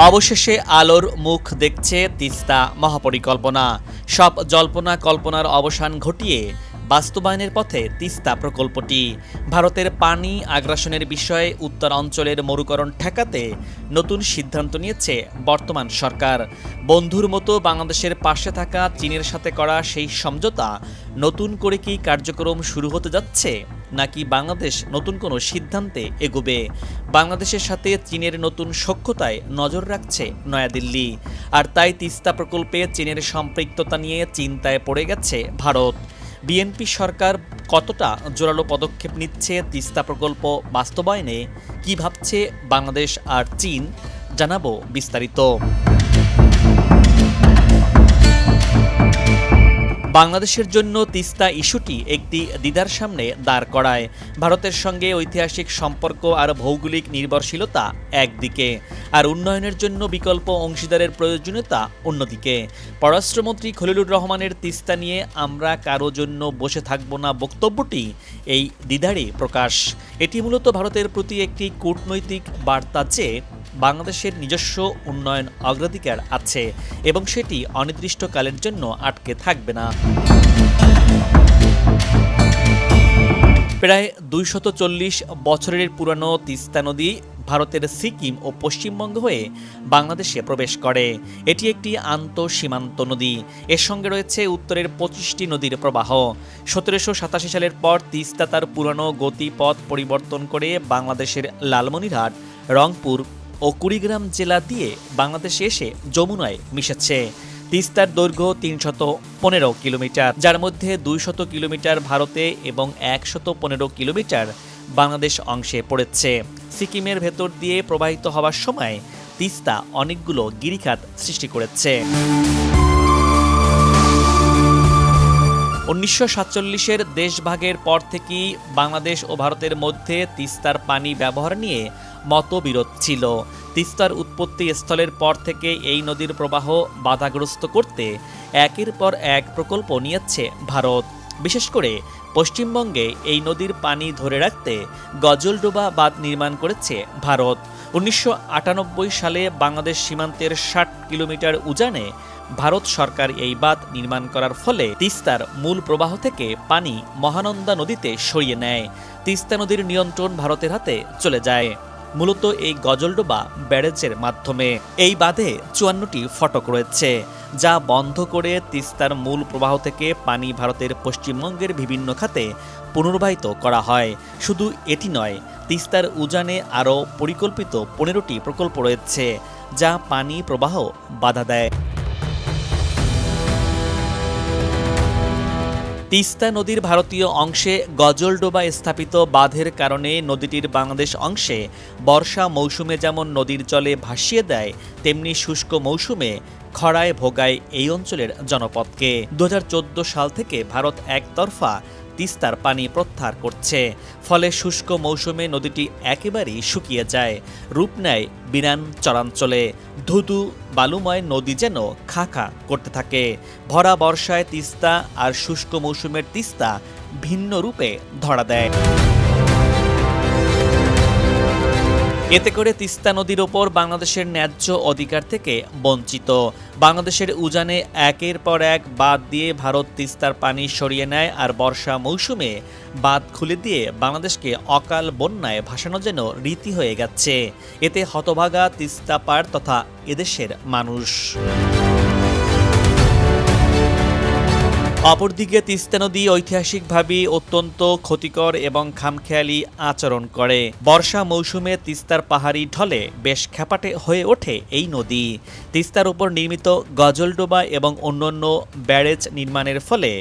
অবশেষে আলোর মুখ দেখছে তিস্তা মহাপরিকল্পনা। সব জল্পনা কল্পনার অবসান ঘটিয়ে বাস্তবায়নের পথে তিস্তা প্রকল্পটি। ভারতের পানি আগ্রাসনের বিষয়ে উত্তরাঞ্চলের মরুকরণ ঠেকাতে নতুন সিদ্ধান্ত নিয়েছে বর্তমান সরকার। বন্ধুর মতো বাংলাদেশের পাশে থাকা চীনের সাথে করা সেই সমঝোতা নতুন করে কি কার্যক্রম শুরু হতে যাচ্ছে, নাকি বাংলাদেশ নতুন কোনো সিদ্ধান্তে এগোবে? বাংলাদেশের সাথে চীনের নতুন সখ্যতায় নজর রাখছে নয়াদিল্লি। আর তাই তিস্তা প্রকল্পে চীনের সম্পৃক্ততা নিয়ে চিন্তায় পড়ে গেছে ভারত। বিএনপি সরকার কতটা জোরালো পদক্ষেপ নিচ্ছে তিস্তা প্রকল্প বাস্তবায়নে, কি ভাবছে বাংলাদেশ আর চীন, জানাবো বিস্তারিত। বাংলাদেশের জন্য তিস্তা ইস্যুটি একটি দ্বিধার সামনে দাঁড় করায়। ভারতের সঙ্গে ঐতিহাসিক সম্পর্ক আর ভৌগোলিক নির্ভরশীলতা একদিকে, আর উন্নয়নের জন্য বিকল্প অংশীদারের প্রয়োজনীয়তা অন্যদিকে। পররাষ্ট্রমন্ত্রী খলিলুর রহমানের তিস্তা নিয়ে আমরা কারো জন্য বসে থাকব না বক্তব্যটি এই দ্বিধারই প্রকাশ। এটি মূলত ভারতের প্রতি একটি কূটনৈতিক বার্তা যে বাংলাদেশের নিজস্ব উন্নয়ন অগ্রাধিকার আছে এবং সেটি অনির্দিষ্টকালের জন্য আটকে থাকবে না। প্রায় ২৪০ বছরের পুরানো তিস্তা নদী ভারতের সিকিম ও পশ্চিমবঙ্গ হয়ে বাংলাদেশে প্রবেশ করে। এটি একটি আন্তঃসীমান্ত নদী। এর সঙ্গে রয়েছে উত্তরের ২৫টি নদীর প্রবাহ। ১৭৮৭ সালের পর তিস্তা তার পুরানো গতিপথ পরিবর্তন করে বাংলাদেশের লালমনিরহাট, রংপুর ও কুড়িগ্রাম জেলা দিয়ে বাংলাদেশে এসে যমুনায় মিশেছে। তিস্তার দৈর্ঘ্য ৩১৫ কিলোমিটার, যার মধ্যে ২০০ কিলোমিটার ভারতে এবং ১১৫ কিলোমিটার বাংলাদেশ অংশে পড়েছে। সিকিমের ভেতর দিয়ে প্রবাহিত হওয়ার সময় তিস্তা অনেকগুলো গিরিখাত সৃষ্টি করেছে। ১৯৪৭-এর দেশভাগের পর থেকেই বাংলাদেশ ও ভারতের মধ্যে তিস্তার পানি ব্যবহার নিয়ে মতবিরোধ ছিল। তিস্তার উৎপত্তি স্থলের পর থেকে এই নদীর প্রবাহ বাধাগ্রস্ত করতে একের পর এক প্রকল্প নিয়েছে ভারত। বিশেষ করে পশ্চিমবঙ্গে এই নদীর পানি ধরে রাখতে গজলডোবা বাঁধ নির্মাণ করেছে ভারত। ১৯৯৮ সালে বাংলাদেশ সীমান্তের ৬০ কিলোমিটার উজানে ভারত সরকার এই বাঁধ নির্মাণ করার ফলে তিস্তার মূল প্রবাহ থেকে পানি মহানন্দা নদীতে সরিয়ে নেয়। তিস্তা নদীর নিয়ন্ত্রণ ভারতের হাতে চলে যায় মূলত এই গজলডোবা ব্যারেজের মাধ্যমে। এই বাঁধে ৫৪টি ফটক রয়েছে, যা বন্ধ করে তিস্তার মূল প্রবাহ থেকে পানি ভারতের পশ্চিমবঙ্গের বিভিন্ন খাতে পুনর্বাহিত করা হয়। শুধু এটি নয়, তিস্তার উজানে আরও পরিকল্পিত ১৫টি প্রকল্প রয়েছে, যা পানি প্রবাহ বাধা দেয়। তিস্তা নদীর ভারতীয় অংশে গজলডোবা স্থাপিত বাঁধের কারণে নদীটির বাংলাদেশ অংশে বর্ষা মৌসুমে যেমন নদীর জলে ভাসিয়ে দেয়, তেমনি শুষ্ক মৌসুমে খরায় ভোগায় এই অঞ্চলের জনপদকে। ২০১৪ সাল থেকে ভারত একতরফা তিস্তার পানি প্রত্যাহার করছে, ফলে শুষ্ক মৌসুমে নদীটি একেবারেই শুকিয়ে যায়, রূপ নেয় বিরান চরাঞ্চলে। ধুধু বালুময় নদী যেন খা খা করতে থাকে। ভরা বর্ষায় তিস্তা আর শুষ্ক মৌসুমের তিস্তা ভিন্ন রূপে ধরা দেয়। এতে করে তিস্তা নদীর ওপর বাংলাদেশের ন্যায্য অধিকার থেকে বঞ্চিত। বাংলাদেশের উজানে একের পর এক বাঁধ দিয়ে ভারত তিস্তার পানি সরিয়ে নেয়, আর বর্ষা মৌসুমে বাঁধ খুলে দিয়ে বাংলাদেশকে অকাল বন্যায় ভাসানো যেন রীতি হয়ে গেছে। এতে হতভাগা তিস্তা পাড় তথা এদেশের মানুষ। অপরদিকে তিস্তা নদী ঐতিহাসিকভাবে অত্যন্ত ক্ষতিকর এবং খামখেয়ালি আচরণ করে। বর্ষা মৌসুমে তিস্তার পাহাড়ি ঢলে বেশ খ্যাপাটে হয়ে ওঠে এই নদী। তিস্তার উপর নির্মিত গজলডোবা এবং অন্যান্য ব্যারেজ নির্মাণের ফলে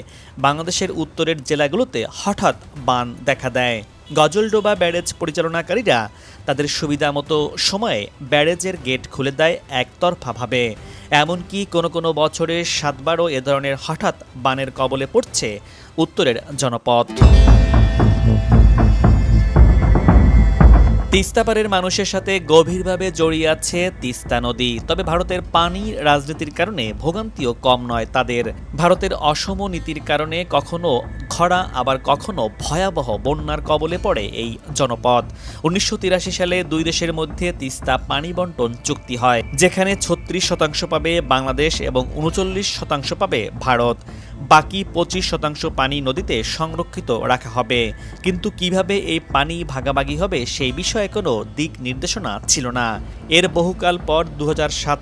বাংলাদেশের উত্তরের জেলাগুলোতে হঠাৎ বান দেখা দেয়। গজলডোবা ব্যারেজ পরিচালনাকারীরা তাদের সুবিধা মতো সময়ে ব্যারেজের গেট খুলে দেয় একতরফাভাবে। এমনকি কোনো কোনো বছরে ৭বারও এ ধরনের হঠাৎ বানের কবলে পড়ছে উত্তরের জনপদ। তিস্তাপাড়ের মানুষের সাথে গভীরভাবে জড়িয়ে আছে তিস্তা নদী। তবে ভারতের পানি রাজনীতির কারণে ভোগান্তিও কম নয় তাদের। ভারতের অসম নীতির কারণে কখনো খরা আবার কখনো ভয়াবহ বন্যার কবলে পড়ে এই জনপদ। ১৯৮৩ সালে দুই দেশের মধ্যে তিস্তা পানি বন্টন চুক্তি হয়, যেখানে ৩৬% পাবে বাংলাদেশ এবং ৩৯% পাবে ভারত। বাকি ২৫% পানি নদীতে সংরক্ষিত রাখা হবে। কিন্তু কিভাবে এই পানি ভাগাভাগি হবে সেই বিষয়ে কোনো দিক নির্দেশনা ছিল না। এর বহুকাল পর ২০০৭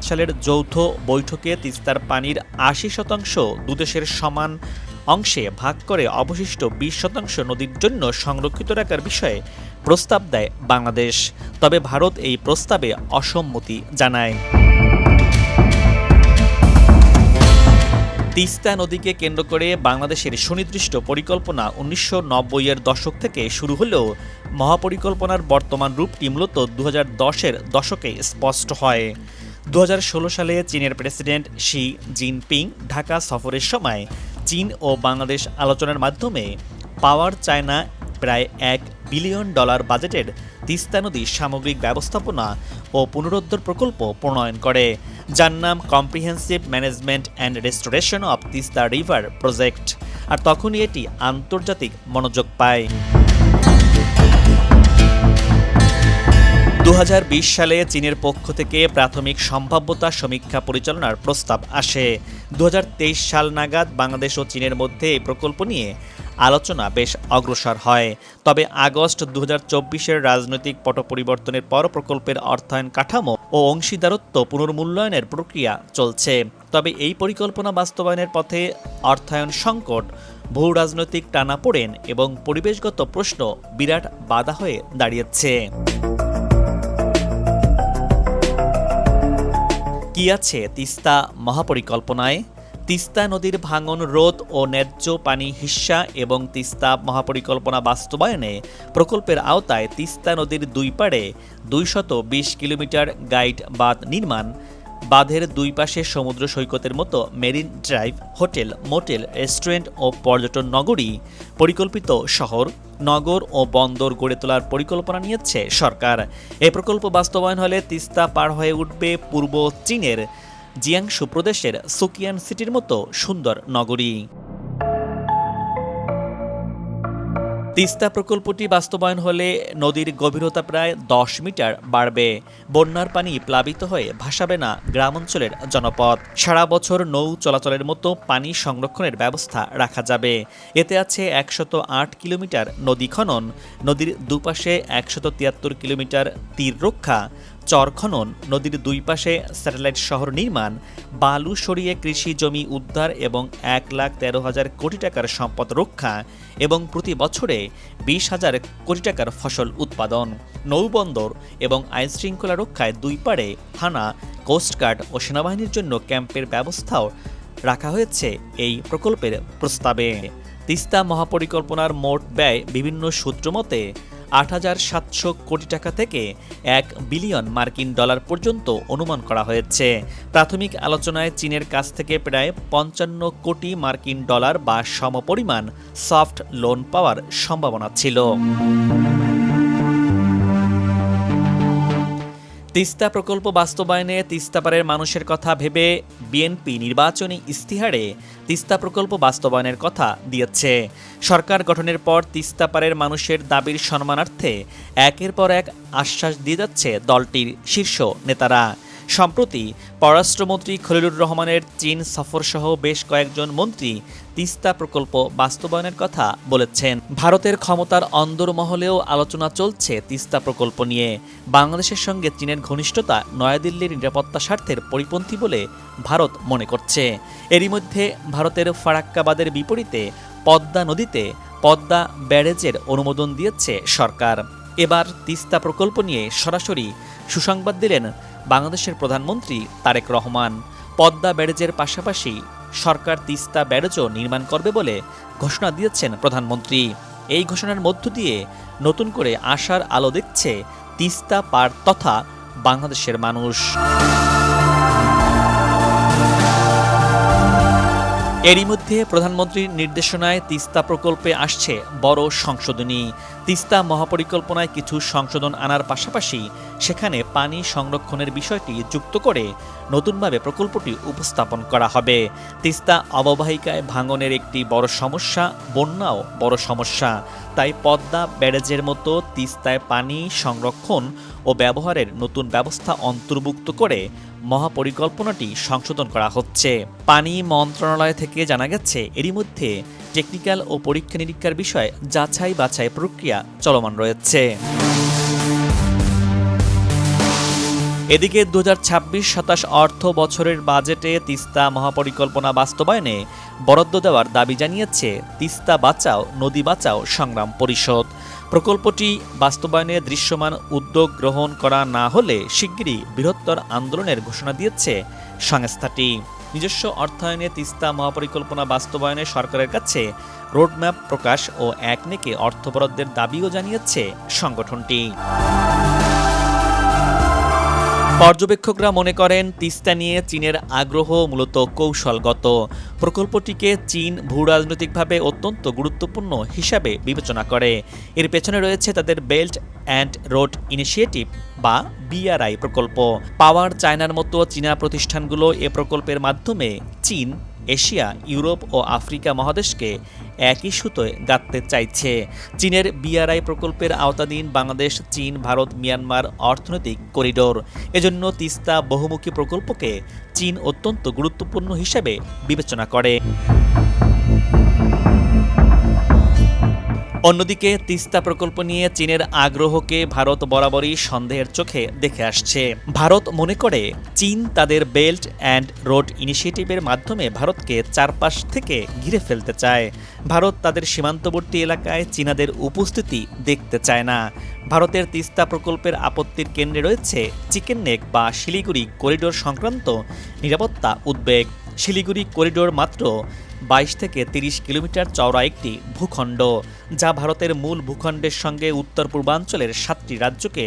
সালের যৌথ বৈঠকে তিস্তার পানির ৮০% দুদেশের সমান অংশে ভাগ করে অবশিষ্ট ২০% নদীর জন্য সংরক্ষিত রাখার বিষয়ে প্রস্তাব দেয় বাংলাদেশ। তবে ভারত এই প্রস্তাবে অসম্মতি জানায়। তিস্তা নদীকে কেন্দ্র করে বাংলাদেশের সুনির্দিষ্ট পরিকল্পনা ১৯৯০-এর দশক থেকে শুরু হলেও মহাপরিকল্পনার বর্তমান রূপটি মূলত ২০১০-এর দশকে স্পষ্ট হয়। ২০১৬ সালে চীনের প্রেসিডেন্ট শি জিনপিং ঢাকা সফরের সময় চীন ও বাংলাদেশ আলোচনার মাধ্যমে পাওয়ার চায়না প্রায় $১ বিলিয়ন বাজেটের তিস্তা নদী সামগ্রিক ব্যবস্থাপনা ও পুনরুদ্ধার প্রকল্প প্রণয়ন করে, যার নাম comprehensive management and restoration of Teesta river project. আর তখনই এটি আন্তর্জাতিক মনোযোগ পায়। ২০২০ সালে চীনের পক্ষ থেকে প্রাথমিক সম্ভাব্যতা সমীক্ষা পরিচালনার প্রস্তাব আসে। ২০২৩ সাল নাগাদ বাংলাদেশ ও চীনের মধ্যে এই প্রকল্প নিয়ে আলোচনা বেশ অগ্রসর হয়। তবে আগস্ট ২০২৪-এর রাজনৈতিক পট পরিবর্তনের পর প্রকল্পের অর্থায়ন কাঠামো ও অংশীদারত্ব পুনর্মূল্যায়নের প্রক্রিয়া চলছে। তবে এই পরিকল্পনা বাস্তবায়নের পথে অর্থায়ন সংকট, ভূ রাজনৈতিক টানাপোড়েন এবং পরিবেশগত প্রশ্ন বিরাট বাধা হয়ে দাঁড়িয়েছে। কি আছে তিস্তা মহাপরিকল্পনায়? তিস্তা নদীর ভাঙন রোধ ও ন্যায্য পানি হিস্যা এবং তিস্তা মহাপরিকল্পনা বাস্তবায়নে প্রকল্পের আওতায় তিস্তা নদীর দুই পাড়ে ২২০ কিলোমিটার গাইড বাঁধ নির্মাণ, বাঁধের দুই পাশে সমুদ্র সৈকতের মতো marine drive, hotel, motel, restaurant ও পর্যটন নগরী, পরিকল্পিত শহর, নগর ও বন্দর গড়ে তোলার পরিকল্পনা নিয়েছে সরকার। এই প্রকল্প বাস্তবায়ন হলে তিস্তা পার হয়ে উঠবে পূর্ব চীনের জিয়াংশু প্রদেশের সুকিয়ান সিটির মতো সুন্দর নগরী। তিস্তা প্রকল্পটি বাস্তবায়ন হলে নদীর গভীরতা প্রায় ১০ মিটার বাড়বে। বন্যার পানি প্লাবিত হয়ে ভাসাবে না গ্রামাঞ্চলের জনপদ। সারা বছর নৌ চলাচলের মতো পানি সংরক্ষণের ব্যবস্থা রাখা যাবে। এতে আছে ১০৮ কিলোমিটার নদী খনন, নদীর দুপাশে ১৭৩ কিলোমিটার তীর রক্ষা, চর খনন, নদীর দুই পাশে স্যাটেলাইট শহর নির্মাণ, বালু সরিয়ে কৃষি জমি উদ্ধার এবং ১,১৩,০০০ কোটি টাকার সম্পদ রক্ষা এবং প্রতি বছরে ২০,০০০ কোটি টাকার ফসল উৎপাদন, নৌবন্দর এবং আইনশৃঙ্খলা রক্ষায় দুই পাড়ে থানা, কোস্টগার্ড ও সেনাবাহিনীর জন্য ক্যাম্পের ব্যবস্থাও রাখা হয়েছে এই প্রকল্পের প্রস্তাবে। তিস্তা মহাপরিকল্পনার মোট ব্যয় বিভিন্ন সূত্র মতে ৮,৭০০ কোটি টাকা থেকে $১ বিলিয়ন পর্যন্ত অনুমান করা হয়েছে। প্রাথমিক আলোচনায় চীনের কাছ থেকে প্রায় $৫৫ কোটি বা সমপরিমাণ সফট লোন পাওয়ার সম্ভাবনা ছিল। তিস্তা প্রকল্প বাস্তবায়নে তিস্তাপাড়ের মানুষের কথা ভেবে বিএনপি নির্বাচনী ইস্তিহারে তিস্তা প্রকল্প বাস্তবায়নের কথা দিয়েছে। সরকার গঠনের পর তিস্তাপাড়ের মানুষের দাবির সম্মানার্থে একের পর এক আশ্বাস দিয়ে যাচ্ছে দলটির শীর্ষ নেতারা। সম্প্রতি পররাষ্ট্রমন্ত্রী খলিলুর রহমানের চীন সফরসহ বেশ কয়েকজন মন্ত্রী তিস্তা প্রকল্প বাস্তবায়নের কথা বলেছেন। ভারতের ক্ষমতার অন্দরমহলেও আলোচনা চলছে তিস্তা প্রকল্প নিয়ে। বাংলাদেশের সঙ্গে চীনের ঘনিষ্ঠতা নয়াদিল্লির নিরাপত্তা স্বার্থের পরিপন্থী বলে ভারত মনে করছে। এরই মধ্যে ভারতের ফারাক্কাবাদের বিপরীতে পদ্মা নদীতে পদ্মা ব্যারেজের অনুমোদন দিয়েছে সরকার। এবার তিস্তা প্রকল্প নিয়ে সরাসরি সুসংবাদ দিলেন বাংলাদেশের প্রধানমন্ত্রী তারেক রহমান। পদ্মা ব্যারেজের পাশাপাশি সরকার তিস্তা ব্যারেজও নির্মাণ করবে বলে ঘোষণা দিয়েছেন প্রধানমন্ত্রী। এই ঘোষণার মধ্য দিয়ে নতুন করে আশার আলো দেখছে তিস্তা পাড় তথা বাংলাদেশের মানুষ। এরই মধ্যে প্রধানমন্ত্রীর নির্দেশনায় তিস্তা প্রকল্পে আসছে বড় সংশোধনী। তিস্তা মহাপরিকল্পনায় কিছু সংশোধন আনার পাশাপাশি সেখানে পানি সংরক্ষণের বিষয়টি যুক্ত করে নতুনভাবে প্রকল্পটি উপস্থাপন করা হবে। তিস্তা অববাহিকায় ভাঙনের একটি বড় সমস্যা, বন্যাও বড় সমস্যা। তাই পদ্মা ব্যারেজের মতো তিস্তায় পানি সংরক্ষণ ও ব্যবহারের নতুন ব্যবস্থা অন্তর্ভুক্ত করে মহাপরিকল্পনাটি সংশোধন করা হচ্ছে। পানি মন্ত্রণালয় থেকে জানা গেছে এরই মধ্যে টেকনিক্যাল ও পরীক্ষা নিরীক্ষার বিষয়ে যাচাই বাছাই প্রক্রিয়া চলমান রয়েছে। এদিকে 2026-27 অর্থ বছরের বাজেটে তিস্তা মহাপরিকল্পনা বাস্তবায়নে বরাদ্দ দেওয়ার দাবি জানিয়েছে তিস্তা বাঁচাও নদী বাঁচাও সংগ্রাম পরিষদ। প্রকল্পটি বাস্তবায়নে দৃশ্যমান উদ্যোগ গ্রহণ করা না হলে শিগগিরই বৃহত্তর আন্দোলনের ঘোষণা দিয়েছে সংস্থাটি। নিজস্ব অর্থায়নে তিস্তা মহাপরিকল্পনা বাস্তবায়নে সরকারের কাছে রোডম্যাপ প্রকাশ ও একনেকে অর্থ বরাদ্দের দাবিও জানিয়েছে সংগঠনটি। পর্যবেক্ষকরা মনে করেন তিস্তা নিয়ে চীনের আগ্রহ মূলত কৌশলগত। প্রকল্পটিকে চীন ভূরাজনৈতিকভাবে অত্যন্ত গুরুত্বপূর্ণ হিসাবে বিবেচনা করে। এর পেছনে রয়েছে তাদের বেল্ট অ্যান্ড রোড ইনিশিয়েটিভ বা বিআরআই প্রকল্প। পাওয়ার চায়নার মতো চীনা প্রতিষ্ঠানগুলো এ প্রকল্পের মাধ্যমে চীন, এশিয়া, ইউরোপ ও আফ্রিকা মহাদেশকে একই সুতোয় গাঁথতে চাইছে। চীনের বিআরআই প্রকল্পের আওতাধীন বাংলাদেশ, চীন, ভারত, মিয়ানমার অর্থনৈতিক করিডোর। এজন্য তিস্তা বহুমুখী প্রকল্পকে চীন অত্যন্ত গুরুত্বপূর্ণ হিসেবে বিবেচনা করে। অন্যদিকে তিস্তা প্রকল্প নিয়ে চীনের আগ্রহকে ভারত বরাবরই সন্দেহের চোখে দেখে আসছে। ভারত মনে করে চীন তাদের বেল্ট অ্যান্ড রোড ইনিশিয়েটিভের মাধ্যমে ভারতকে চারপাশ থেকে ঘিরে ফেলতে চায়। ভারত তাদের সীমান্তবর্তী এলাকায় চীনাদের উপস্থিতি দেখতে চায় না। ভারতের তিস্তা প্রকল্পের আপত্তির কেন্দ্রে রয়েছে চিকেন নেক বা শিলিগুড়ি করিডোর সংক্রান্ত নিরাপত্তা উদ্বেগ। শিলিগুড়ি করিডোর মাত্র 22 থেকে 30 কিলোমিটার চওড়া একটি ভূখণ্ড, যা ভারতের মূল ভূখণ্ডের সঙ্গে উত্তর পূর্বাঞ্চলের 7টি রাজ্যকে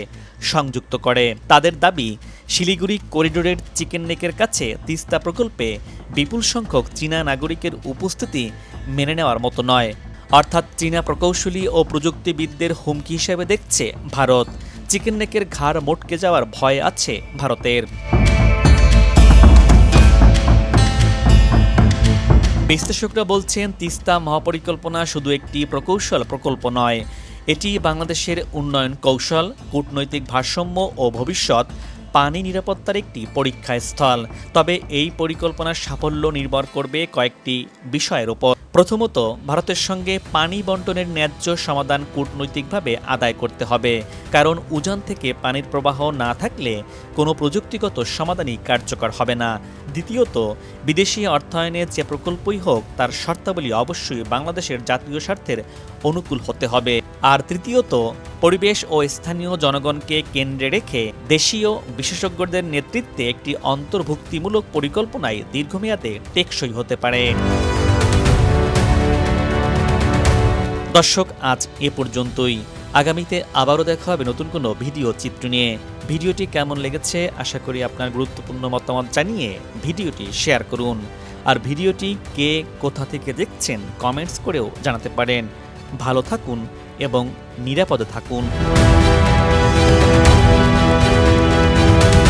সংযুক্ত করে। তাদের দাবি, শিলিগুড়ি করিডোরের চিকেন নেকের কাছে তিস্তা প্রকল্পে বিপুল সংখ্যক চীনা নাগরিকের উপস্থিতি মেনে নেওয়ার মতো নয়। অর্থাৎ চীনা প্রকৌশলী ও প্রযুক্তিবিদদের হুমকি হিসেবে দেখছে ভারত। চিকেন নেকের ঘাড় মটকে যাওয়ার ভয় আছে ভারতের। বিশ্লেষকরা বলছেন তিস্তা মহাপরিকল্পনা শুধু একটি প্রকৌশল প্রকল্প নয়, এটি বাংলাদেশের উন্নয়ন কৌশল, কূটনৈতিক ভারসাম্য ও ভবিষ্যৎ পানি নিরাপত্তার একটি পরীক্ষাস্থল। তবে এই পরিকল্পনার সাফল্য নির্ভর করবে কয়েকটি বিষয়ের উপর। প্রথমত, ভারতের সঙ্গে পানি বণ্টনের ন্যায্য সমাধান কূটনৈতিকভাবে আদায় করতে হবে, কারণ উজান থেকে পানির প্রবাহ না থাকলে কোনো প্রযুক্তিগত সমাধানই কার্যকর হবে না। দ্বিতীয়ত, বিদেশি অর্থায়নে যে প্রকল্পই হোক তার শর্তাবলী অবশ্যই বাংলাদেশের জাতীয় স্বার্থের অনুকূল হতে হবে। আর তৃতীয়ত, পরিবেশ ও স্থানীয় জনগণকে কেন্দ্রে রেখে দেশীয় বিশেষজ্ঞদের নেতৃত্বে একটি অন্তর্ভুক্তিমূলক পরিকল্পনায় দীর্ঘমেয়াদে টেকসই হতে পারে। দর্শক, আজ এ পর্যন্তই। আগামীতে আবারও দেখা হবে নতুন কোনো ভিডিও চিত্র নিয়ে। ভিডিওটি কেমন লেগেছে আশা করি আপনার গুরুত্বপূর্ণ মতামত জানিয়ে ভিডিওটি শেয়ার করুন। আর ভিডিওটি কে কোথা থেকে দেখছেন কমেন্টস করেও জানাতে পারেন। ভালো থাকুন এবং নিরাপদে থাকুন।